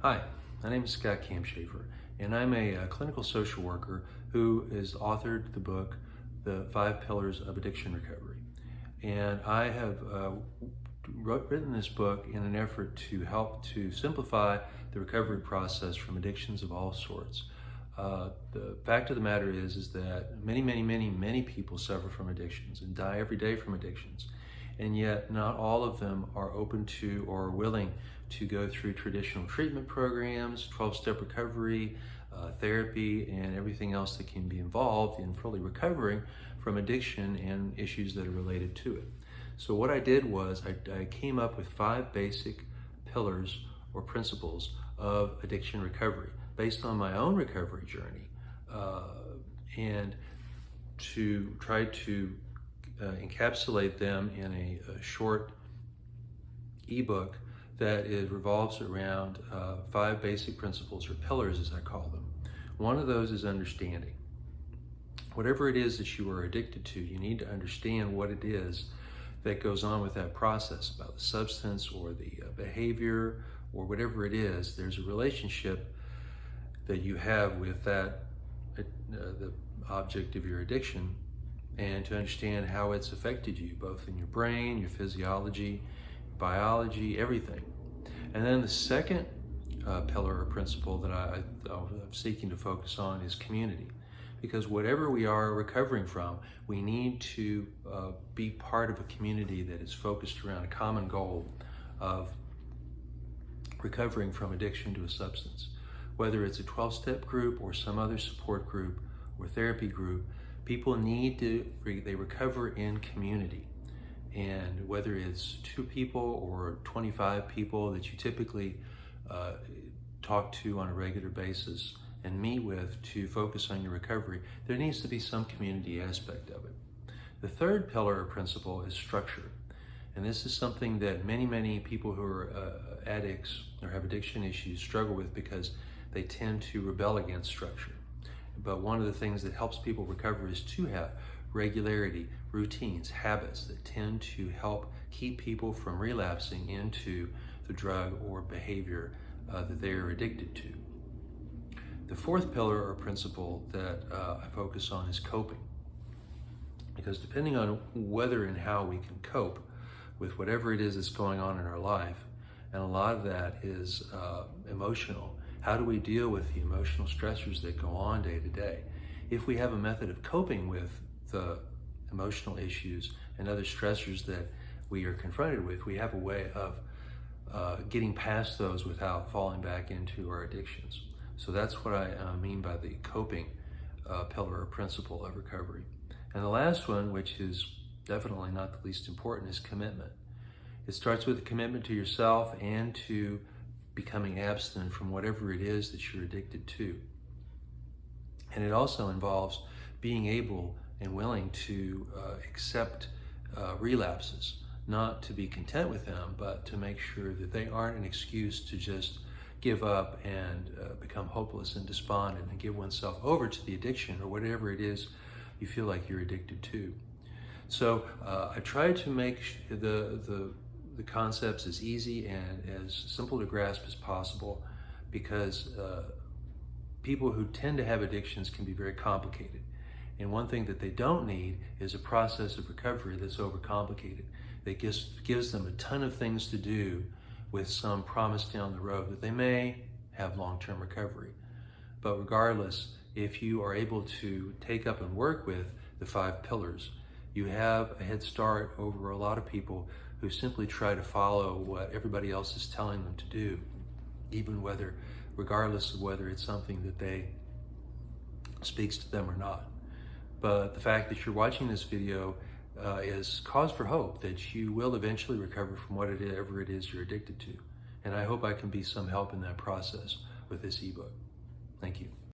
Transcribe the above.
Hi, my name is Scott Kamshafer, and I'm a clinical social worker who has authored the book, The 5 Pillars of Addiction Recovery. And I have written this book in an effort to help to simplify the recovery process from addictions of all sorts. The fact of the matter is that many people suffer from addictions and die every day from addictions. And yet not all of them are open to or willing to go through traditional treatment programs, 12-step recovery, therapy, and everything else that can be involved in fully recovering from addiction and issues that are related to it. So what I did was I came up with 5 basic pillars or principles of addiction recovery based on my own recovery journey, and to try to encapsulate them in a short ebook that revolves around 5 basic principles, or pillars as I call them. One of those is understanding. Whatever it is that you are addicted to, you need to understand what it is that goes on with that process, about the substance or the behavior or whatever it is. There's a relationship that you have with that the object of your addiction, and to understand how it's affected you, both in your brain, your physiology, biology, everything. And then the second pillar or principle that I'm seeking to focus on is community. Because whatever we are recovering from, we need to be part of a community that is focused around a common goal of recovering from addiction to a substance. Whether it's a 12-step group or some other support group or therapy group, people need to, they recover in community. And whether it's 2 people or 25 people that you typically talk to on a regular basis and meet with to focus on your recovery, there needs to be some community aspect of it. The third pillar or principle is structure. And this is something that many people who are addicts or have addiction issues struggle with, because they tend to rebel against structure. But one of the things that helps people recover is to have regularity, routines, habits that tend to help keep people from relapsing into the drug or behavior that they are addicted to. The fourth pillar or principle that I focus on is coping. Because depending on whether and how we can cope with whatever it is that's going on in our life, and a lot of that is emotional. How do we deal with the emotional stressors that go on day to day? If we have a method of coping with the emotional issues and other stressors that we are confronted with, we have a way of getting past those without falling back into our addictions. So that's what I mean by the coping pillar or principle of recovery. And the last one, which is definitely not the least important, is commitment. It starts with a commitment to yourself and to becoming abstinent from whatever it is that you're addicted to. And it also involves being able and willing to accept relapses, not to be content with them, but to make sure that they aren't an excuse to just give up and become hopeless and despondent and give oneself over to the addiction or whatever it is you feel like you're addicted to. So I try to make the concepts as easy and as simple to grasp as possible, because people who tend to have addictions can be very complicated. And one thing that they don't need is a process of recovery that's overcomplicated, that gives them a ton of things to do with some promise down the road that they may have long-term recovery. But regardless, if you are able to take up and work with the 5 pillars, you have a head start over a lot of people who simply try to follow what everybody else is telling them to do, regardless of whether it's something that they speaks to them or not. But the fact that you're watching this video is cause for hope that you will eventually recover from whatever it is you're addicted to. And I hope I can be some help in that process with this ebook. Thank you.